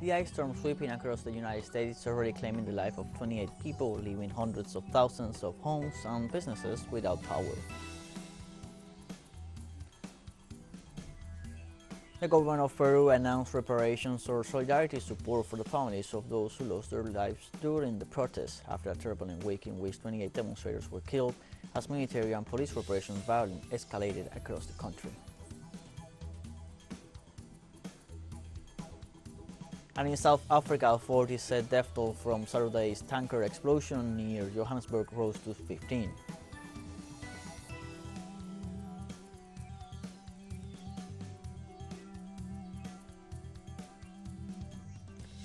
The ice storm sweeping across the United States is already claiming the life of 28 people, leaving hundreds of thousands of homes and businesses without power. The government of Peru announced reparations or solidarity support for the families of those who lost their lives during the protests after a turbulent week in which 28 demonstrators were killed as military and police repression violence escalated across the country. And in South Africa, authorities said death toll from Saturday's tanker explosion near Johannesburg rose to 15.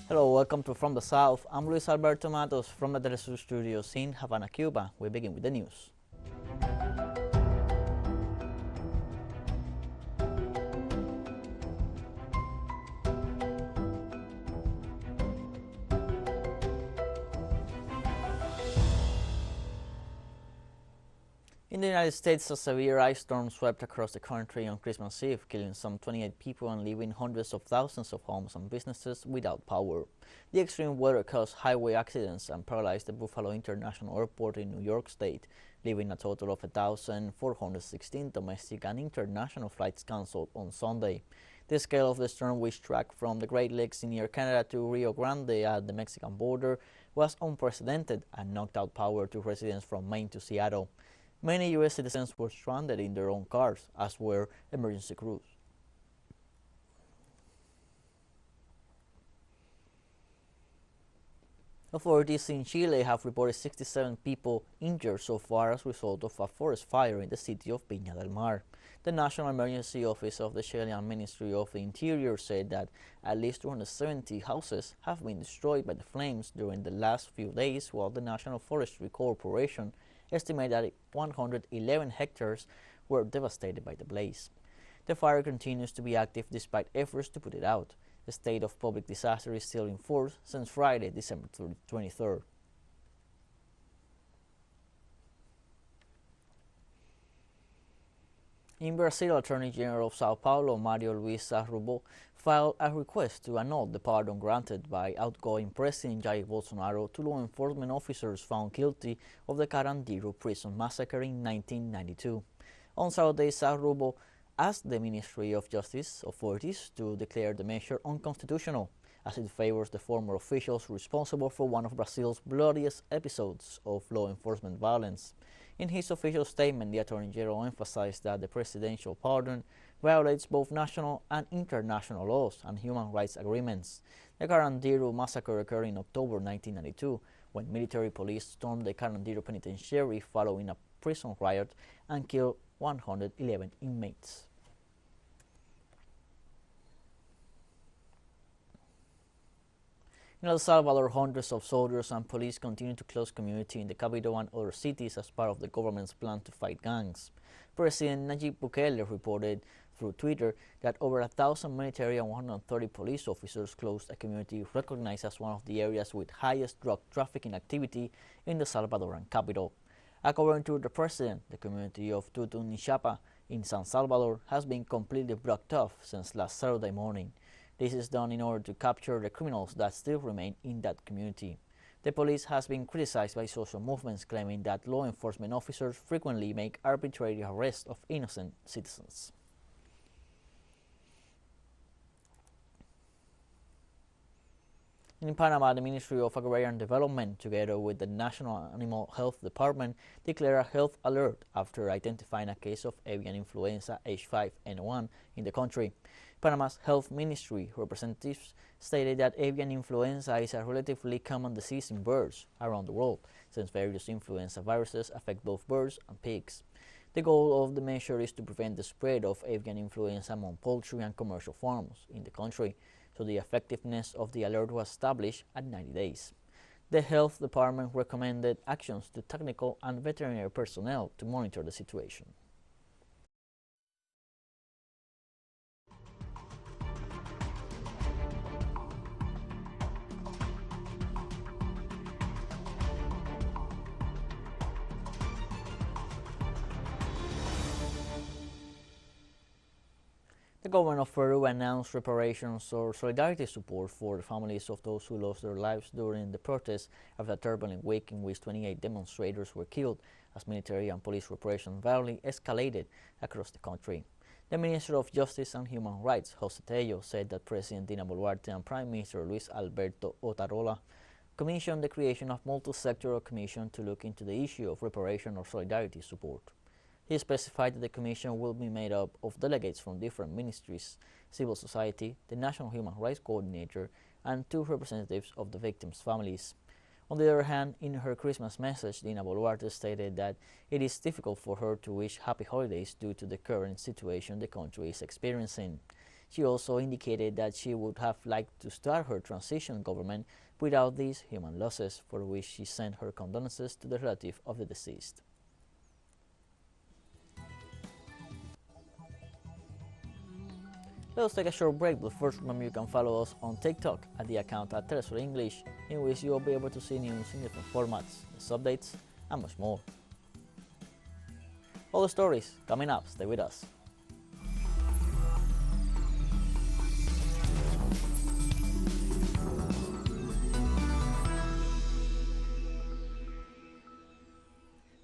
Hello, welcome to From the South. I'm Luis Alberto Matos from the teleSUR studios in Havana, Cuba. We begin with the news. In the United States, a severe ice storm swept across the country on Christmas Eve, killing some 28 people and leaving hundreds of thousands of homes and businesses without power. The extreme weather caused highway accidents and paralyzed the Buffalo International Airport in New York State, leaving a total of 1,416 domestic and international flights cancelled on Sunday. The scale of the storm, which tracked from the Great Lakes near Canada to Rio Grande at the Mexican border, was unprecedented and knocked out power to residents from Maine to Seattle. Many U.S. citizens were stranded in their own cars, as were emergency crews. Authorities in Chile have reported 67 people injured so far as a result of a forest fire in the city of Viña del Mar. The National Emergency Office of the Chilean Ministry of the Interior said that at least 270 houses have been destroyed by the flames during the last few days, while the National Forestry Corporation estimated that 111 hectares were devastated by the blaze. The fire continues to be active despite efforts to put it out. The state of public disaster is still in force since Friday, December 23rd. In Brazil, Attorney General of Sao Paulo, Mario Luis Arrubo, filed a request to annul the pardon granted by outgoing President Jair Bolsonaro to law enforcement officers found guilty of the Carandiru prison massacre in 1992. On Saturday, Arrubo asked the Ministry of Justice authorities to declare the measure unconstitutional, as it favors the former officials responsible for one of Brazil's bloodiest episodes of law enforcement violence. In his official statement, the Attorney General emphasized that the presidential pardon violates both national and international laws and human rights agreements. The Carandiru massacre occurred in October 1992, when military police stormed the Carandiru Penitentiary following a prison riot and killed 111 inmates. In El Salvador, hundreds of soldiers and police continue to close community in the capital and other cities as part of the government's plan to fight gangs. President Nayib Bukele reported through Twitter that over 1,000 military and 130 police officers closed a community recognized as one of the areas with highest drug trafficking activity in the Salvadoran capital. According to the president, the community of Tutunixapa in San Salvador has been completely blocked off since last Saturday morning. This is done in order to capture the criminals that still remain in that community. The police has been criticized by social movements claiming that law enforcement officers frequently make arbitrary arrests of innocent citizens. In Panama, the Ministry of Agrarian Development, together with the National Animal Health Department, declared a health alert after identifying a case of avian influenza H5N1 in the country. Panama's Health Ministry representatives stated that avian influenza is a relatively common disease in birds around the world, since various influenza viruses affect both birds and pigs. The goal of the measure is to prevent the spread of avian influenza among poultry and commercial farms in the country, so the effectiveness of the alert was established at 90 days. The Health Department recommended actions to technical and veterinary personnel to monitor the situation. The government of Peru announced reparations or solidarity support for the families of those who lost their lives during the protests after a turbulent week in which 28 demonstrators were killed as military and police repression violently escalated across the country. The Minister of Justice and Human Rights, Jose Tello, said that President Dina Boluarte and Prime Minister Luis Alberto Otarola commissioned the creation of a multi-sectoral commission to look into the issue of reparation or solidarity support. He specified that the commission will be made up of delegates from different ministries, civil society, the National Human Rights Coordinator, and 2 representatives of the victims' families. On the other hand, in her Christmas message, Dina Boluarte stated that it is difficult for her to wish happy holidays due to the current situation the country is experiencing. She also indicated that she would have liked to start her transition government without these human losses, for which she sent her condolences to the relative of the deceased. Let us take a short break, but first remember you can follow us on TikTok at the account at teleSUR English, in which you will be able to see news in different formats, news updates, and much more. All the stories coming up, stay with us.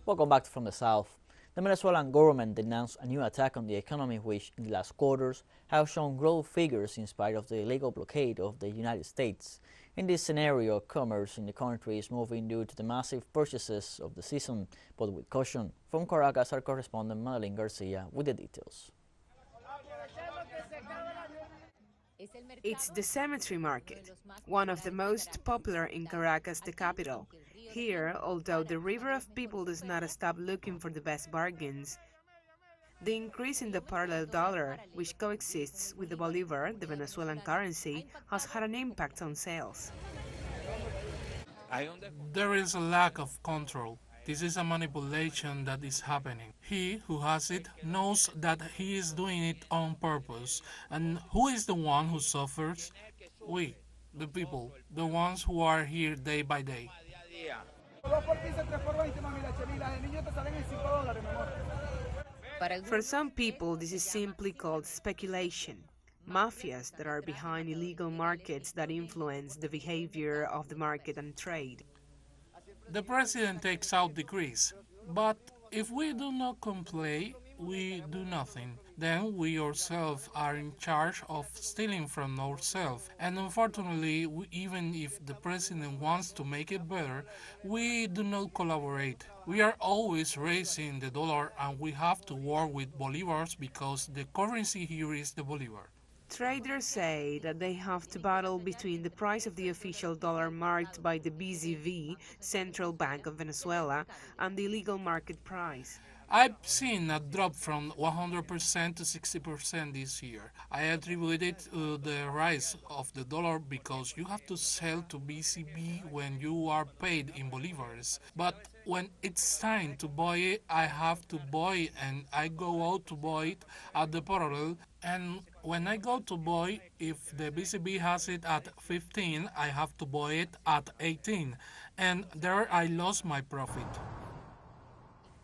Welcome back from the South. The Venezuelan government denounced a new attack on the economy which, in the last quarters, have shown growth figures in spite of the illegal blockade of the United States. In this scenario, commerce in the country is moving due to the massive purchases of the season, but with caution. From Caracas, our correspondent Madeline Garcia with the details. It's the cemetery market, one of the most popular in Caracas, the capital. Here, although the river of people does not stop looking for the best bargains, the increase in the parallel dollar, which coexists with the bolivar, the Venezuelan currency, has had an impact on sales. There is a lack of control. This is a manipulation that is happening. He who has it knows that he is doing it on purpose. And who is the one who suffers? We, the people, the ones who are here day by day. For some people, this is simply called speculation. Mafias that are behind illegal markets that influence the behavior of the market and trade. The president takes out decrees, but if we do not comply, we do nothing. Then we ourselves are in charge of stealing from ourselves. And unfortunately, even if the president wants to make it better, we do not collaborate. We are always raising the dollar and we have to work with bolivars because the currency here is the bolivar. Traders say that they have to battle between the price of the official dollar marked by the BZV, Central Bank of Venezuela, and the illegal market price. I've seen a drop from 100% to 60% this year. I attribute it to the rise of the dollar because you have to sell to BCB when you are paid in bolivars. But when it's time to buy it, I have to buy it and I go out to buy it at the parallel. And when I go to buy, if the BCB has it at 15, I have to buy it at 18. And there I lost my profit.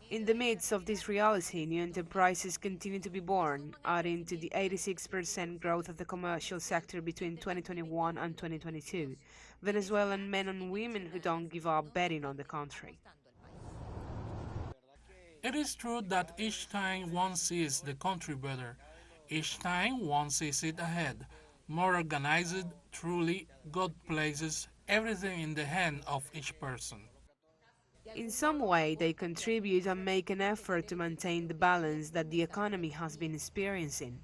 In the midst of this reality, new enterprises continue to be born, adding to the 86% growth of the commercial sector between 2021 and 2022. Venezuelan men and women who don't give up betting on the country. It is true that each time one sees the country better, each time one sees it ahead, more organized, truly good places, everything in the hand of each person. In some way, they contribute and make an effort to maintain the balance that the economy has been experiencing.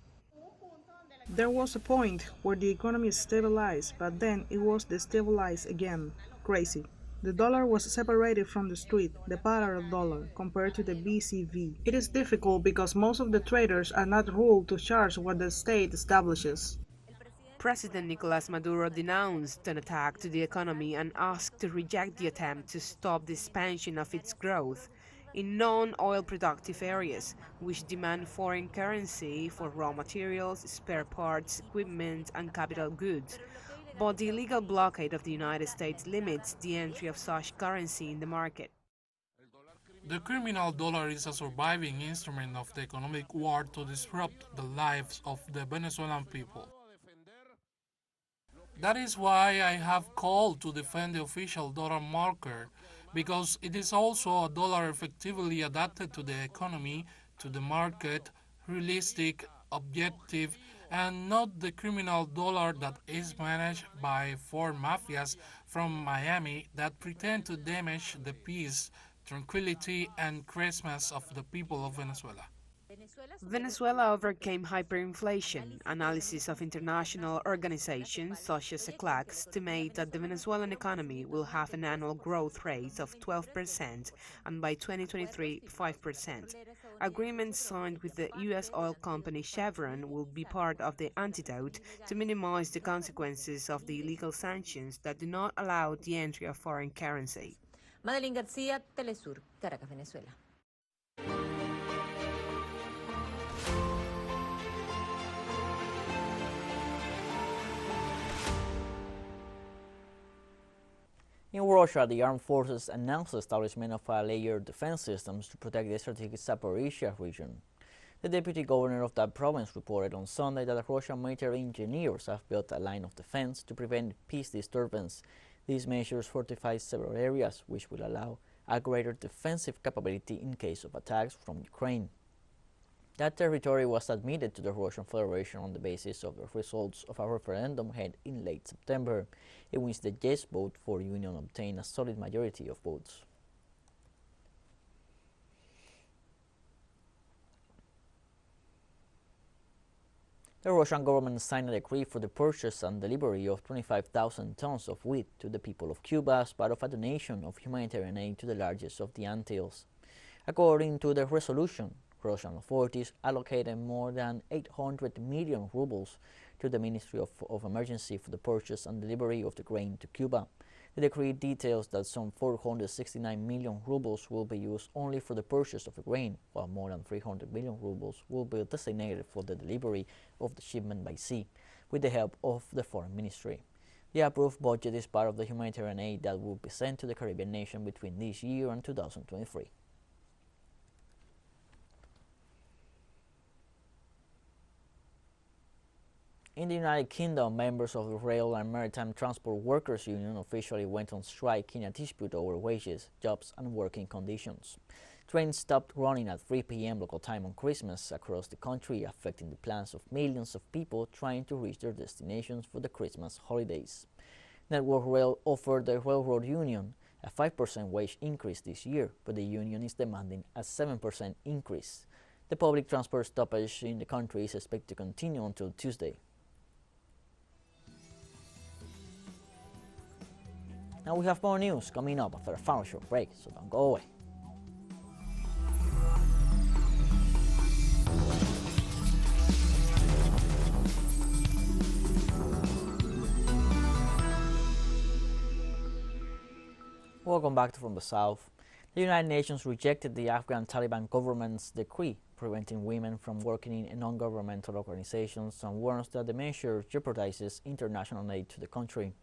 There was a point where the economy stabilized, but then it was destabilized again. Crazy. The dollar was separated from the street, the parallel dollar, compared to the BCV. It is difficult because most of the traders are not ruled to charge what the state establishes. President Nicolas Maduro denounced an attack to the economy and asked to reject the attempt to stop the expansion of its growth in non-oil productive areas, which demand foreign currency for raw materials, spare parts, equipment, and capital goods. But the illegal blockade of the United States limits the entry of such currency in the market. The criminal dollar is a surviving instrument of the economic war to disrupt the lives of the Venezuelan people. That is why I have called to defend the official dollar marker, because it is also a dollar effectively adapted to the economy, to the market, realistic, objective, and not the criminal dollar that is managed by four mafias from Miami that pretend to damage the peace, tranquility, and Christmas of the people of Venezuela. Venezuela overcame hyperinflation. Analysis of international organizations such as ECLAC estimate that the Venezuelan economy will have an annual growth rate of 12% and by 2023, 5%. Agreements signed with the U.S. oil company Chevron will be part of the antidote to minimize the consequences of the illegal sanctions that do not allow the entry of foreign currency. Madeline García, teleSUR, Caracas, Venezuela. In Russia, the armed forces announced the establishment of a layered defense systems to protect the strategic Zaporizhia region. The deputy governor of that province reported on Sunday that Russian military engineers have built a line of defense to prevent peace disturbance. These measures fortify several areas, which will allow a greater defensive capability in case of attacks from Ukraine. That territory was admitted to the Russian Federation on the basis of the results of a referendum held in late September, in which the yes vote for union obtained a solid majority of votes. The Russian government signed a decree for the purchase and delivery of 25,000 tons of wheat to the people of Cuba as part of a donation of humanitarian aid to the largest of the Antilles. According to the resolution, Russian authorities allocated more than 800 million rubles to the Ministry of Emergency for the purchase and delivery of the grain to Cuba. The decree details that some 469 million rubles will be used only for the purchase of the grain, while more than 300 million rubles will be designated for the delivery of the shipment by sea, with the help of the Foreign Ministry. The approved budget is part of the humanitarian aid that will be sent to the Caribbean nation between this year and 2023. In the United Kingdom, members of the Rail and Maritime Transport Workers Union officially went on strike in a dispute over wages, jobs and working conditions. Trains stopped running at 3 p.m. local time on Christmas across the country, affecting the plans of millions of people trying to reach their destinations for the Christmas holidays. Network Rail offered the railroad union a 5% wage increase this year, but the union is demanding a 7% increase. The public transport stoppage in the country is expected to continue until Tuesday. Now we have more news coming up after a final short break, so don't go away. Welcome back from the South. The United Nations rejected the Afghan Taliban government's decree preventing women from working in non-governmental organizations and warns that the measure jeopardizes international aid to the country.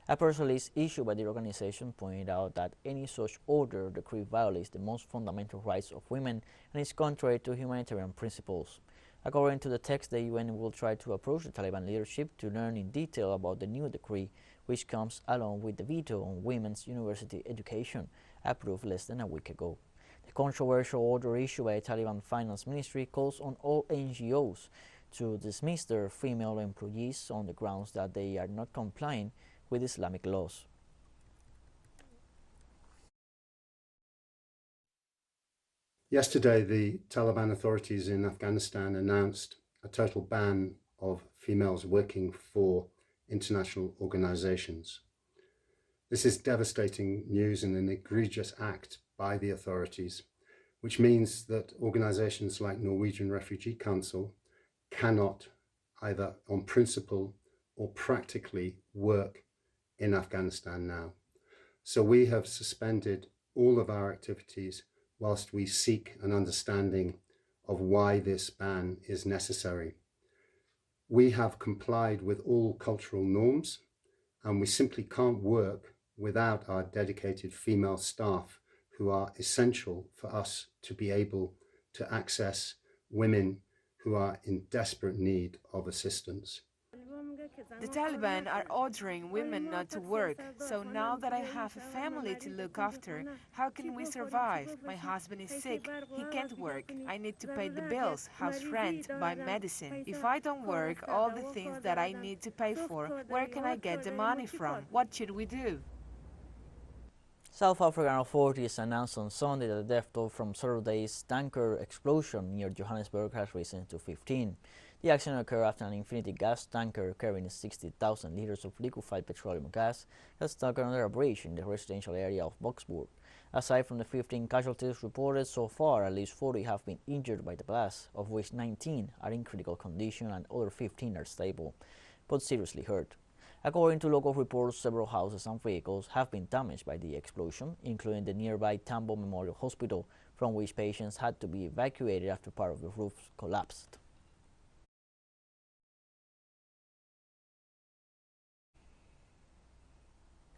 A press release issued by the organization pointed out that any such order or decree violates the most fundamental rights of women and is contrary to humanitarian principles. According to the text, the UN will try to approach the Taliban leadership to learn in detail about the new decree, which comes along with the veto on women's university education, approved less than a week ago. The controversial order issued by the Taliban Finance Ministry calls on all NGOs to dismiss their female employees on the grounds that they are not complying with Islamic laws. Yesterday, the Taliban authorities in Afghanistan announced a total ban of females working for international organizations. This is devastating news and an egregious act by the authorities, which means that organizations like Norwegian Refugee Council cannot, either on principle or practically, work in Afghanistan now. So we have suspended all of our activities whilst we seek an understanding of why this ban is necessary. We have complied with all cultural norms, and we simply can't work without our dedicated female staff who are essential for us to be able to access women who are in desperate need of assistance. The Taliban are ordering women not to work, so now that I have a family to look after, how can we survive? My husband is sick, he can't work, I need to pay the bills, house rent, buy medicine. If I don't work all the things that I need to pay for, where can I get the money from? What should we do? South African authorities announced on Sunday that the death toll from Saturday's tanker explosion near Johannesburg has risen to 15. The accident occurred after an infinity gas tanker carrying 60,000 liters of liquefied petroleum gas got stuck under a bridge in the residential area of Boksburg. Aside from the 15 casualties reported so far, at least 40 have been injured by the blast, of which 19 are in critical condition and other 15 are stable, but seriously hurt. According to local reports, several houses and vehicles have been damaged by the explosion, including the nearby Tambo Memorial Hospital, from which patients had to be evacuated after part of the roof collapsed.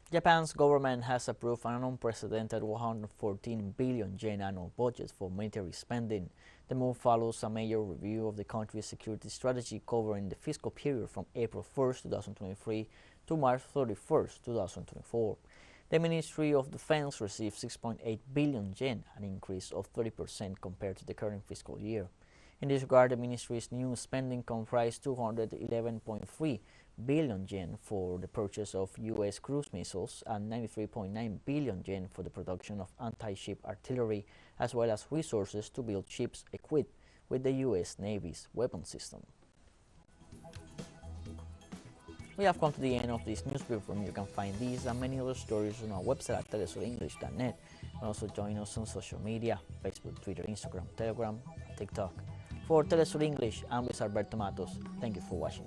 Japan's government has approved an unprecedented 114 billion yen annual budget for military spending. The move follows a major review of the country's security strategy covering the fiscal period from April 1, 2023 to March 31, 2024. The Ministry of Defense received 6.8 billion yen, an increase of 30% compared to the current fiscal year. In this regard, the ministry's new spending comprised 211.3 billion yen for the purchase of U.S. cruise missiles and 93.9 billion yen for the production of anti-ship artillery, as well as resources to build ships equipped with the U.S. Navy's weapon system. We have come to the end of this news briefing. You can find these and many other stories on our website at telesurenglish.net. And also join us on social media: Facebook, Twitter, Instagram, Telegram, and TikTok. For TeleSUR English, I'm Luis Alberto Matos. Thank you for watching.